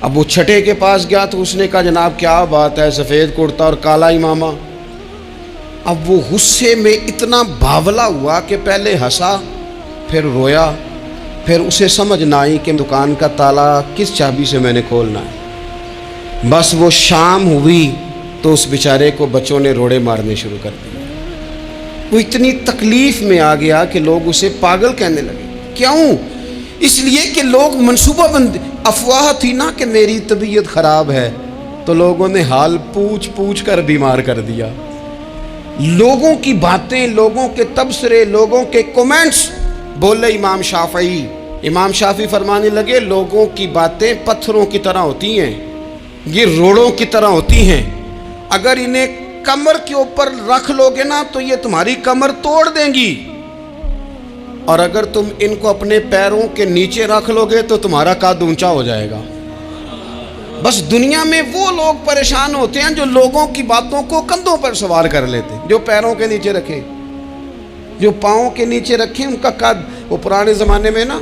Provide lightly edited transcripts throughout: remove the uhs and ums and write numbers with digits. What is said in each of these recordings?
اب وہ چھٹے کے پاس گیا تو اس نے کہا جناب کیا بات ہے، سفید کرتا اور کالا امامہ. اب وہ غصے میں اتنا باولا ہوا کہ پہلے ہنسا پھر رویا، پھر اسے سمجھ نہ آئی کہ دکان کا تالا کس چابی سے میں نے کھولنا ہے. بس وہ شام ہوئی تو اس بیچارے کو بچوں نے روڑے مارنے شروع کر دیے. وہ اتنی تکلیف میں آ گیا کہ لوگ اسے پاگل کہنے لگے. کیوں؟ اس لیے کہ لوگ منصوبہ بندی، افواہ تھی نا کہ میری طبیعت خراب ہے، تو لوگوں نے حال پوچھ پوچھ کر بیمار کر دیا. لوگوں کی باتیں، لوگوں کے تبصرے، لوگوں کے کومنٹس. بولے امام شافعی. امام شافعی فرمانے لگے لوگوں کی باتیں پتھروں کی طرح ہوتی ہیں، یہ روڑوں کی طرح ہوتی ہیں. اگر انہیں کمر کے اوپر رکھ لو گے نا تو یہ تمہاری کمر توڑ دیں گی، اور اگر تم ان کو اپنے پیروں کے نیچے رکھ لو گے تو تمہارا قد اونچا ہو جائے گا. بس دنیا میں وہ لوگ پریشان ہوتے ہیں جو لوگوں کی باتوں کو کندھوں پر سوار کر لیتے ہیں. جو پیروں کے نیچے رکھے، جو پاؤں کے نیچے رکھے، ان کا قد. وہ پرانے زمانے میں نا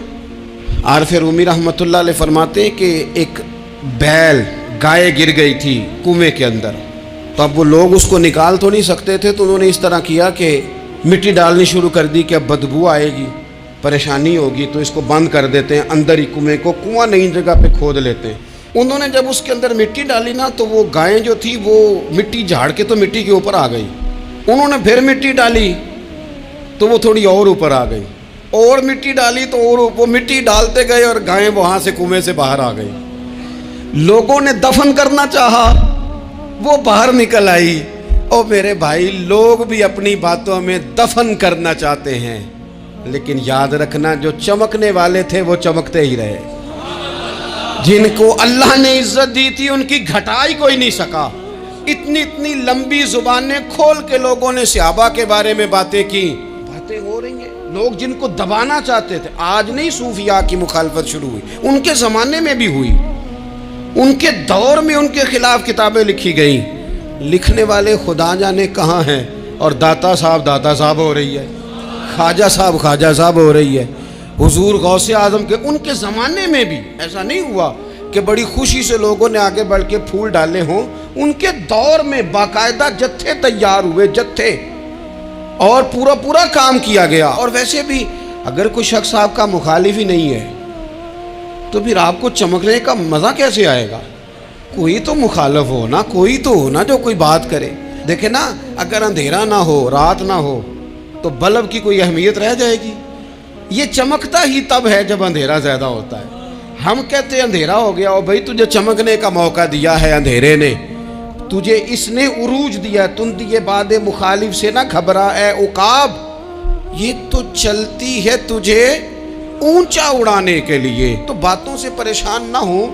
عارف رومی رحمۃ اللہ علیہ فرماتے ہیں کہ ایک بیل گائے گر گئی تھی کنویں کے اندر، تو اب وہ لوگ اس کو نکال تو نہیں سکتے تھے، تو انہوں نے اس طرح کیا کہ مٹی ڈالنی شروع کر دی کہ اب بدبو آئے گی، پریشانی ہوگی، تو اس کو بند کر دیتے ہیں اندر ہی کنویں کو. کنواں نئی جگہ پہ کھود لیتے ہیں. انہوں نے جب اس کے اندر مٹی ڈالی نا تو وہ گائیں جو تھی وہ مٹی جھاڑ کے تو مٹی کے اوپر آ گئی. انہوں نے پھر مٹی ڈالی تو وہ تھوڑی اور اوپر آ گئی، اور مٹی ڈالی تو اور وہ مٹی ڈالتے گئے اور گائیں وہاں سے کنویں سے باہر آ گئی. لوگوں نے دفن کرنا چاہا، وہ باہر نکل آئی. اور میرے بھائی لوگ بھی اپنی باتوں میں دفن کرنا چاہتے ہیں، لیکن یاد رکھنا جو چمکنے والے تھے وہ چمکتے ہی رہے. جن کو اللہ نے عزت دی تھی ان کی گھٹائی کوئی نہیں سکا. اتنی اتنی لمبی زبانیں کھول کے لوگوں نے صحابہ کے بارے میں باتیں کی. باتیں ہو رہی ہیں. لوگ جن کو دبانا چاہتے تھے، آج نہیں صوفیاء کی مخالفت شروع ہوئی، ان کے زمانے میں بھی ہوئی. ان کے دور میں ان کے خلاف کتابیں لکھی گئیں. لکھنے والے خدا جانے کہاں ہیں، اور داتا صاحب ہو رہی ہے، خواجہ صاحب ہو رہی ہے. حضور غوث اعظم کے ان کے زمانے میں بھی ایسا نہیں ہوا کہ بڑی خوشی سے لوگوں نے آگے بڑھ کے پھول ڈالے ہوں. ان کے دور میں باقاعدہ جتھے تیار ہوئے، جتھے، اور پورا کام کیا گیا. اور ویسے بھی اگر کوئی شخص آپ کا مخالف ہی نہیں ہے تو پھر آپ کو چمکنے کا مزہ کیسے آئے گا؟ کوئی تو مخالف ہو نا، کوئی تو ہو نا جو کوئی بات کرے. دیکھیں نا، اگر اندھیرا نہ ہو، رات نہ ہو، تو بلب کی کوئی اہمیت رہ جائے گی؟ یہ چمکتا ہی تب ہے جب اندھیرا زیادہ ہوتا ہے. ہم کہتے ہیں اندھیرا ہو گیا، اور بھائی تجھے چمکنے کا موقع دیا ہے اندھیرے نے، تجھے اس نے عروج دیا. تم دیے باد مخالف سے نہ گھبرا اے عقاب، یہ تو چلتی ہے تجھے اونچا اڑانے کے لیے. تو باتوں سے پریشان نہ ہو.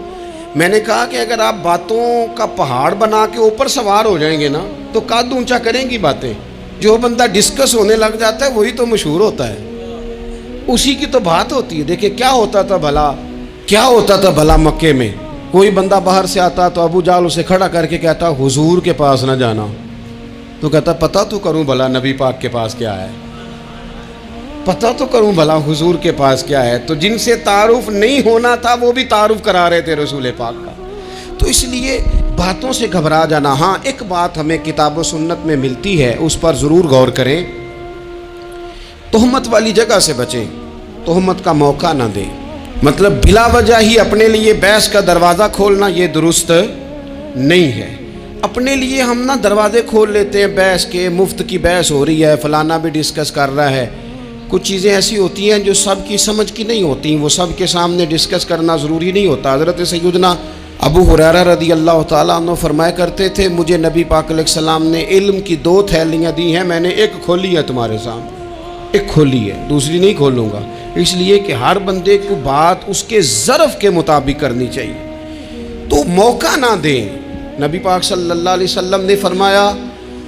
میں نے کہا کہ اگر آپ باتوں کا پہاڑ بنا کے اوپر سوار ہو جائیں گے نا تو قد اونچا کریں گی باتیں. جو بندہ ڈسکس ہونے لگ جاتا ہے وہی تو مشہور ہوتا ہے، اسی کی تو بات ہوتی ہے. دیکھیں کیا ہوتا تھا بھلا مکے میں. کوئی بندہ باہر سے آتا تو ابو جال اسے کھڑا کر کے کہتا حضور کے پاس نہ جانا. تو کہتا پتہ تو کروں بھلا نبی پاک کے پاس کیا ہے، پتہ تو کروں بھلا حضور کے پاس کیا ہے. تو جن سے تعارف نہیں ہونا تھا وہ بھی تعارف کرا رہے تھے رسول پاک کا. تو اس لیے باتوں سے گھبرا جانا. ہاں ایک بات ہمیں کتاب و سنت میں ملتی ہے، اس پر ضرور غور کریں. تہمت والی جگہ سے بچیں، تہمت کا موقع نہ دیں. مطلب بلا وجہ ہی اپنے لیے بحث کا دروازہ کھولنا یہ درست نہیں ہے. اپنے لیے ہم نا دروازے کھول لیتے ہیں بحث کے، مفت کی بحث ہو رہی ہے، فلانا بھی ڈسکس کر رہا ہے. کچھ چیزیں ایسی ہوتی ہیں جو سب کی سمجھ کی نہیں ہوتی، وہ سب کے سامنے ڈسکس کرنا ضروری نہیں ہوتا. حضرت سیدنا ابو ہریرہ رضی اللہ تعالیٰ عنہ فرمایا کرتے تھے مجھے نبی پاک علیہ السلام نے علم کی 2 تھیلیاں دی ہیں، میں نے ایک کھولی ہے تمہارے سامنے، ایک کھولی ہے، دوسری نہیں کھولوں گا. اس لیے کہ ہر بندے کو بات اس کے ظرف کے مطابق کرنی چاہیے. تو موقع نہ دیں. نبی پاک صلی اللہ علیہ وسلم نے فرمایا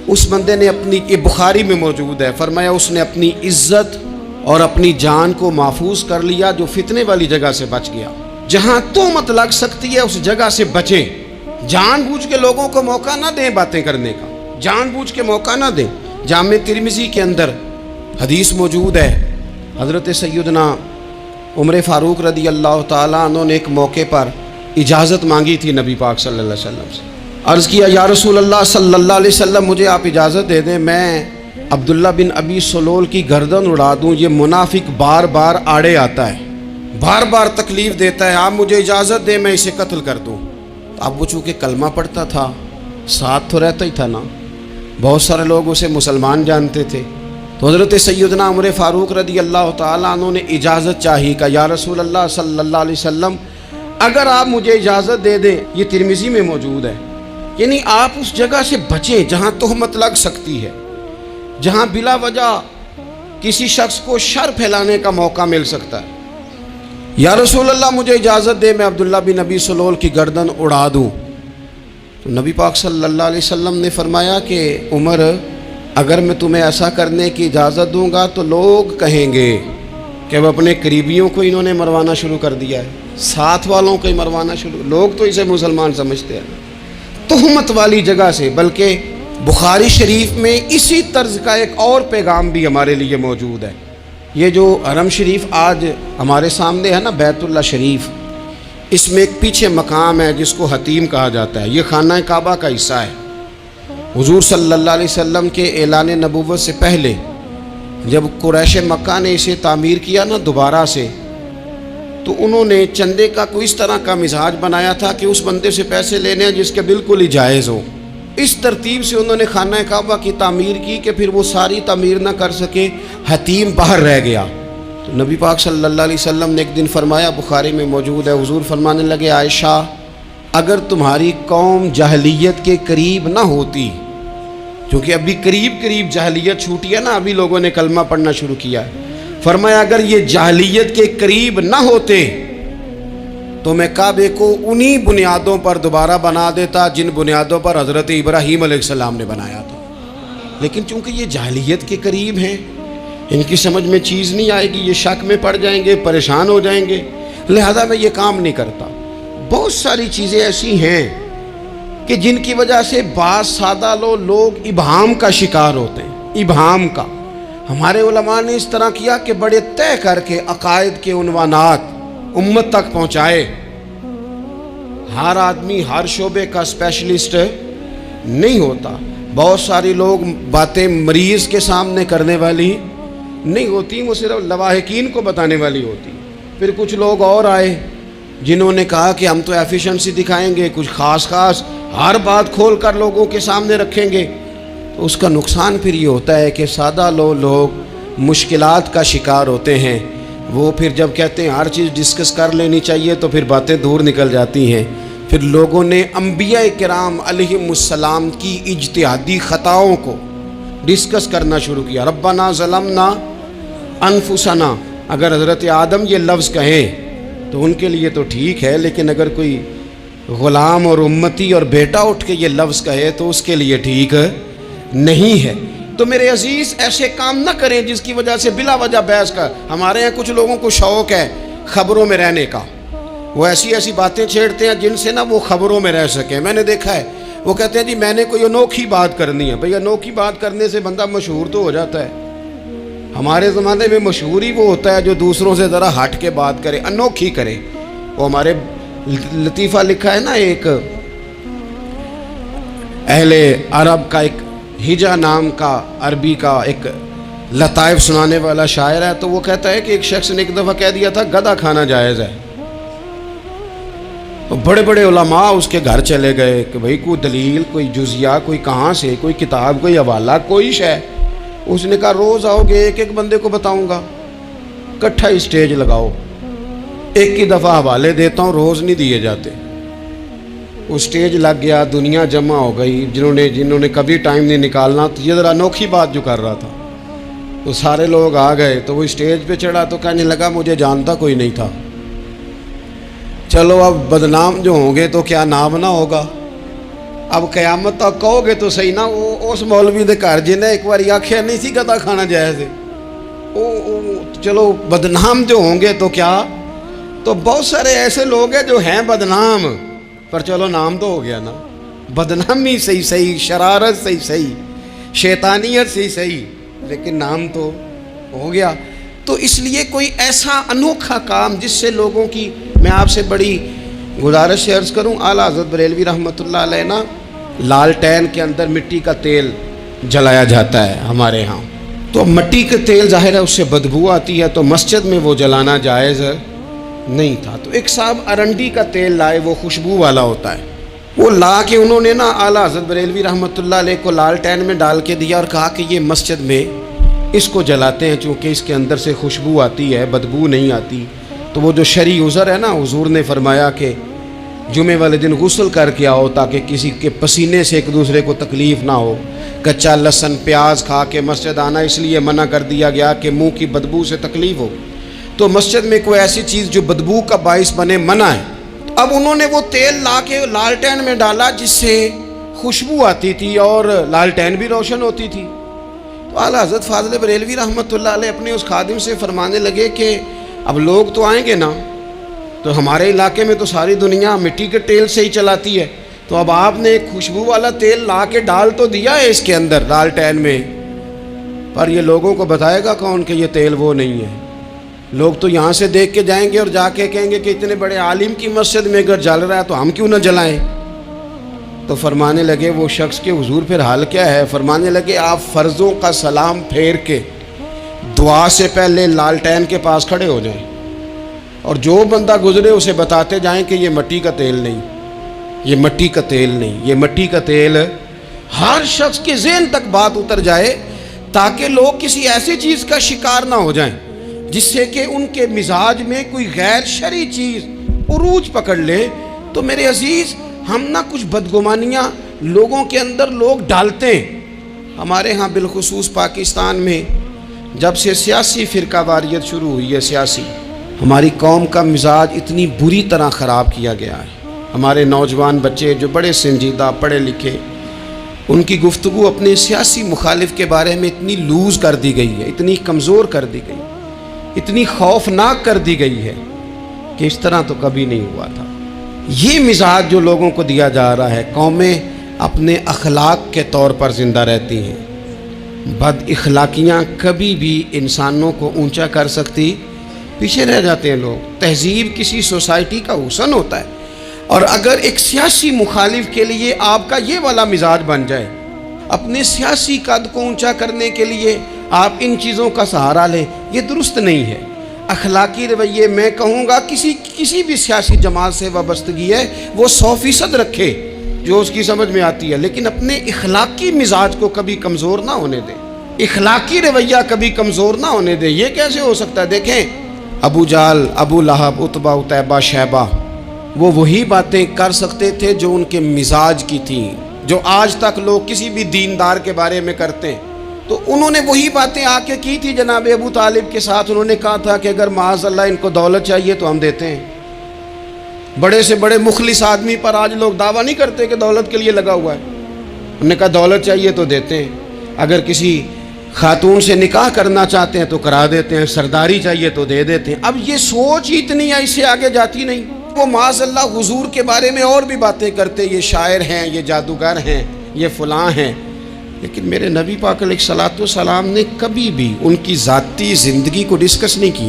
اس بندے نے اپنی، یہ بخاری میں موجود ہے، فرمایا اس نے اپنی عزت اور اپنی جان کو محفوظ کر لیا جو فتنے والی جگہ سے بچ گیا. جہاں تہمت لگ سکتی ہے اس جگہ سے بچیں. جان بوجھ کے لوگوں کو موقع نہ دیں باتیں کرنے کا، جان بوجھ کے موقع نہ دیں. جامع ترمذی کے اندر حدیث موجود ہے، حضرت سیدنا عمر فاروق رضی اللہ تعالیٰ عنہ نے ایک موقع پر اجازت مانگی تھی نبی پاک صلی اللہ علیہ وسلم سے. عرض کیا یا رسول اللہ صلی اللہ علیہ وسلم مجھے آپ اجازت دے دیں، میں عبداللہ بن ابی سلول کی گردن اڑا دوں، یہ منافق بار بار آڑے آتا ہے، بار بار تکلیف دیتا ہے، آپ مجھے اجازت دیں میں اسے قتل کر دوں. اب وہ چونکہ کلمہ پڑھتا تھا، ساتھ تو رہتا ہی تھا نا، بہت سارے لوگ اسے مسلمان جانتے تھے. تو حضرت سیدنا عمر فاروق رضی اللہ تعالیٰ عنہ نے اجازت چاہی کہ یا رسول اللہ صلی اللہ علیہ وسلم اگر آپ مجھے اجازت دے دیں، یہ ترمذی میں موجود ہے، یعنی آپ اس جگہ سے بچیں جہاں تہمت لگ سکتی ہے، جہاں بلا وجہ کسی شخص کو شر پھیلانے کا موقع مل سکتا ہے. یا رسول اللہ مجھے اجازت دے میں عبداللہ بن ابی سلول کی گردن اڑا دوں. تو نبی پاک صلی اللہ علیہ وسلم نے فرمایا کہ عمر اگر میں تمہیں ایسا کرنے کی اجازت دوں گا تو لوگ کہیں گے کہ وہ اپنے قریبیوں کو انہوں نے مروانا شروع کر دیا ہے، ساتھ والوں کو ہی مروانا شروع، لوگ تو اسے مسلمان سمجھتے ہیں تہمت والی جگہ سے. بلکہ بخاری شریف میں اسی طرز کا ایک اور پیغام بھی ہمارے لیے موجود ہے. یہ جو حرم شریف آج ہمارے سامنے ہے نا، بیت اللہ شریف، اس میں ایک پیچھے مقام ہے جس کو حتیم کہا جاتا ہے. یہ خانہ کعبہ کا حصہ ہے. حضور صلی اللہ علیہ وسلم کے اعلان نبوت سے پہلے جب قریش مکہ نے اسے تعمیر کیا نا دوبارہ سے، تو انہوں نے چندے کا کوئی اس طرح کا مزاج بنایا تھا کہ اس بندے سے پیسے لینے ہیں جس کے بالکل ہی جائز ہو. اس ترتیب سے انہوں نے خانہ کعبہ کی تعمیر کی کہ پھر وہ ساری تعمیر نہ کر سکے، حتیم باہر رہ گیا. تو نبی پاک صلی اللہ علیہ وسلم نے ایک دن فرمایا، بخاری میں موجود ہے، حضور فرمانے لگے عائشہ اگر تمہاری قوم جاہلیت کے قریب نہ ہوتی، کیونکہ ابھی قریب جاہلیت چھوٹی ہے نا، ابھی لوگوں نے کلمہ پڑھنا شروع کیا ہے، فرمایا اگر یہ جاہلیت کے قریب نہ ہوتے تو میں کعبے کو انہی بنیادوں پر دوبارہ بنا دیتا جن بنیادوں پر حضرت ابراہیم علیہ السلام نے بنایا تھا. لیکن چونکہ یہ جاہلیت کے قریب ہیں، ان کی سمجھ میں چیز نہیں آئے گی، یہ شک میں پڑ جائیں گے، پریشان ہو جائیں گے، لہذا میں یہ کام نہیں کرتا. بہت ساری چیزیں ایسی ہیں کہ جن کی وجہ سے بعض سادہ لوگ ابہام کا شکار ہوتے ہیں. ابہام کا ہمارے علماء نے اس طرح کیا کہ بڑے طے کر کے عقائد کے عنوانات امت تک پہنچائے. ہر آدمی ہر شعبے کا اسپیشلسٹ نہیں ہوتا. بہت ساری لوگ باتیں مریض کے سامنے کرنے والی نہیں ہوتی، وہ صرف لواحقین کو بتانے والی ہوتی. پھر کچھ لوگ اور آئے جنہوں نے کہا کہ ہم تو ایفیشنسی دکھائیں گے، کچھ خاص ہر بات کھول کر لوگوں کے سامنے رکھیں گے. تو اس کا نقصان پھر یہ ہوتا ہے کہ سادہ لوگ مشکلات کا شکار ہوتے ہیں. وہ پھر جب کہتے ہیں ہر چیز ڈسکس کر لینی چاہیے تو پھر باتیں دور نکل جاتی ہیں. پھر لوگوں نے انبیاء کرام علیہم السلام کی اجتہادی خطاؤں کو ڈسکس کرنا شروع کیا. ربنا ظلمنا انفسنا، اگر حضرت آدم یہ لفظ کہیں تو ان کے لیے تو ٹھیک ہے، لیکن اگر کوئی غلام اور امتی اور بیٹا اٹھ کے یہ لفظ کہے تو اس کے لیے ٹھیک نہیں ہے. تو میرے عزیز ایسے کام نہ کریں جس کی وجہ سے بلا وجہ بحث کا. ہمارے یہاں کچھ لوگوں کو شوق ہے خبروں میں رہنے کا، وہ ایسی باتیں چھیڑتے ہیں جن سے نہ وہ خبروں میں رہ سکیں. میں نے دیکھا ہے وہ کہتے ہیں جی میں نے کوئی انوکھی بات کرنی ہے. بھئی انوکھی بات کرنے سے بندہ مشہور تو ہو جاتا ہے. ہمارے زمانے میں مشہور ہی وہ ہوتا ہے جو دوسروں سے ذرا ہٹ کے بات کرے، انوکھی کرے. وہ ہمارے لطیفہ لکھا ہے نا، ایک اہل عرب کا، ایک ہجا نام کا عربی کا ایک لطائف سنانے والا شاعر ہے. تو وہ کہتا ہے کہ ایک شخص نے ایک دفعہ کہہ دیا تھا گدھا کھانا جائز ہے. تو بڑے بڑے علماء اس کے گھر چلے گئے کہ بھئی کوئی دلیل، کوئی جزیہ، کوئی کہاں سے، کوئی کتاب، کوئی حوالہ، کوئی شے. اس نے کہا روز آؤ گے ایک ایک بندے کو بتاؤں گا، کٹھا اسٹیج لگاؤ، ایک ہی دفعہ حوالے دیتا ہوں، روز نہیں دیے جاتے. وہ اسٹیج لگ گیا، دنیا جمع ہو گئی جنہوں نے کبھی ٹائم نہیں نکالنا. تو یہ ذرا انوکھی بات جو کر رہا تھا تو سارے لوگ آ گئے. تو وہ اسٹیج پہ چڑھا تو کہنے لگا مجھے جانتا کوئی نہیں تھا. چلو اب بدنام جو ہوں گے تو کیا نام نہ ہوگا. اب قیامت تک کہو گے تو صحیح نا، وہ اس مولوی دے گھر جنہیں ایک بار آخیا نہیں سی گدا کھانا جائز ہے، چلو بدنام جو ہوں گے تو کیا. تو بہت سارے ایسے لوگ ہیں جو ہیں بدنام، پر چلو نام تو ہو گیا نا. بدنامی صحیح، شرارت صحیح، شیطانیت صحیح، لیکن نام تو ہو گیا. تو اس لیے کوئی ایسا انوکھا کام جس سے لوگوں کی، میں آپ سے بڑی گزارش سے عرض کروں، اعلیٰ حضرت بریلوی رحمۃ اللہ علیہ نا لالٹین کے اندر مٹی کا تیل جلایا جاتا ہے ہمارے ہاں، تو مٹی کا تیل ظاہر ہے اس سے بدبو آتی ہے، تو مسجد میں وہ جلانا جائز نہیں تھا۔ تو ایک صاحب ارنڈی کا تیل لائے، وہ خوشبو والا ہوتا ہے، وہ لا کے انہوں نے نا اعلیٰ حضرت بریلوی رحمۃ اللہ علیہ کو لالٹین میں ڈال کے دیا اور کہا کہ یہ مسجد میں اس کو جلاتے ہیں چونکہ اس کے اندر سے خوشبو آتی ہے، بدبو نہیں آتی۔ تو وہ جو شرعی عذر ہے نا، حضور نے فرمایا کہ جمعے والے دن غسل کر کے آؤ تاکہ کسی کے پسینے سے ایک دوسرے کو تکلیف نہ ہو۔ کچا لہسن پیاز کھا کے مسجد آنا اس لیے منع کر دیا گیا کہ منہ کی بدبو سے تکلیف ہو، تو مسجد میں کوئی ایسی چیز جو بدبو کا باعث بنے منع ہے۔ اب انہوں نے وہ تیل لا کے لالٹین میں ڈالا جس سے خوشبو آتی تھی اور لالٹین بھی روشن ہوتی تھی۔ تو اعلیٰ حضرت فاضل بریلوی رحمۃ اللہ علیہ اپنے اس خادم سے فرمانے لگے کہ اب لوگ تو آئیں گے نا، تو ہمارے علاقے میں تو ساری دنیا مٹی کے تیل سے ہی چلاتی ہے، تو اب آپ نے ایک خوشبو والا تیل لا کے ڈال تو دیا ہے اس کے اندر لالٹین میں، پر یہ لوگوں کو بتائے گا کون کہ یہ تیل وہ نہیں ہے؟ لوگ تو یہاں سے دیکھ کے جائیں گے اور جا کے کہیں گے کہ اتنے بڑے عالم کی مسجد میں اگر جل رہا ہے تو ہم کیوں نہ جلائیں؟ تو فرمانے لگے وہ شخص کہ حضور پھر حال کیا ہے؟ فرمانے لگے آپ فرضوں کا سلام پھیر کے دعا سے پہلے لالٹین کے پاس کھڑے ہو جائیں اور جو بندہ گزرے اسے بتاتے جائیں کہ یہ مٹی کا تیل نہیں، یہ مٹی کا تیل نہیں، یہ مٹی کا تیل۔ ہر شخص کے ذہن تک بات اتر جائے تاکہ لوگ کسی ایسی چیز کا شکار نہ ہو جائیں جس سے کہ ان کے مزاج میں کوئی غیر شرعی چیز عروج پکڑ لے۔ تو میرے عزیز، ہم نہ کچھ بدگمانیاں لوگوں کے اندر لوگ ڈالتے ہیں۔ ہمارے ہاں بالخصوص پاکستان میں جب سے سیاسی فرقہ واریت شروع ہوئی ہے، سیاسی، ہماری قوم کا مزاج اتنی بری طرح خراب کیا گیا ہے۔ ہمارے نوجوان بچے جو بڑے سنجیدہ پڑھے لکھے، ان کی گفتگو اپنے سیاسی مخالف کے بارے میں اتنی لوز کر دی گئی ہے، اتنی کمزور کر دی گئی، اتنی خوفناک کر دی گئی ہے کہ اس طرح تو کبھی نہیں ہوا تھا۔ یہ مزاج جو لوگوں کو دیا جا رہا ہے، قومیں اپنے اخلاق کے طور پر زندہ رہتی ہیں۔ بد اخلاقیاں کبھی بھی انسانوں کو اونچا کر سکتی، پیچھے رہ جاتے ہیں لوگ۔ تہذیب کسی سوسائٹی کا حسن ہوتا ہے، اور اگر ایک سیاسی مخالف کے لیے آپ کا یہ والا مزاج بن جائے، اپنے سیاسی قد کو اونچا کرنے کے لیے آپ ان چیزوں کا سہارا لیں، یہ درست نہیں ہے۔ اخلاقی رویے میں کہوں گا کسی بھی سیاسی جماعت سے وابستگی ہے وہ 100% رکھے جو اس کی سمجھ میں آتی ہے، لیکن اپنے اخلاقی مزاج کو کبھی کمزور نہ ہونے دے، اخلاقی رویہ کبھی کمزور نہ ہونے دے۔ یہ کیسے ہو سکتا ہے؟ دیکھیں، ابو جہل، ابو لہب، عتبہ، عتیبہ، شیبہ، وہ وہی باتیں کر سکتے تھے جو ان کے مزاج کی تھیں، جو آج تک لوگ کسی بھی دیندار کے بارے میں کرتے ہیں۔ تو انہوں نے وہی باتیں آ کے کی تھی جناب ابو طالب کے ساتھ۔ انہوں نے کہا تھا کہ اگر معاذ اللہ ان کو دولت چاہیے تو ہم دیتے ہیں۔ بڑے سے بڑے مخلص آدمی پر آج لوگ دعویٰ نہیں کرتے کہ دولت کے لیے لگا ہوا ہے۔ انہوں نے کہا دولت چاہیے تو دیتے ہیں، اگر کسی خاتون سے نکاح کرنا چاہتے ہیں تو کرا دیتے ہیں، سرداری چاہیے تو دے دیتے ہیں۔ اب یہ سوچ ہی اتنی ہے، اس سے آگے جاتی نہیں۔ وہ معاذ اللہ حضور کے بارے میں اور بھی باتیں کرتے، یہ شاعر ہیں، یہ جادوگر ہیں، یہ فلاں ہیں، لیکن میرے نبی پاک علیہ الصلوۃ والسلام نے کبھی بھی ان کی ذاتی زندگی کو ڈسکس نہیں کیا۔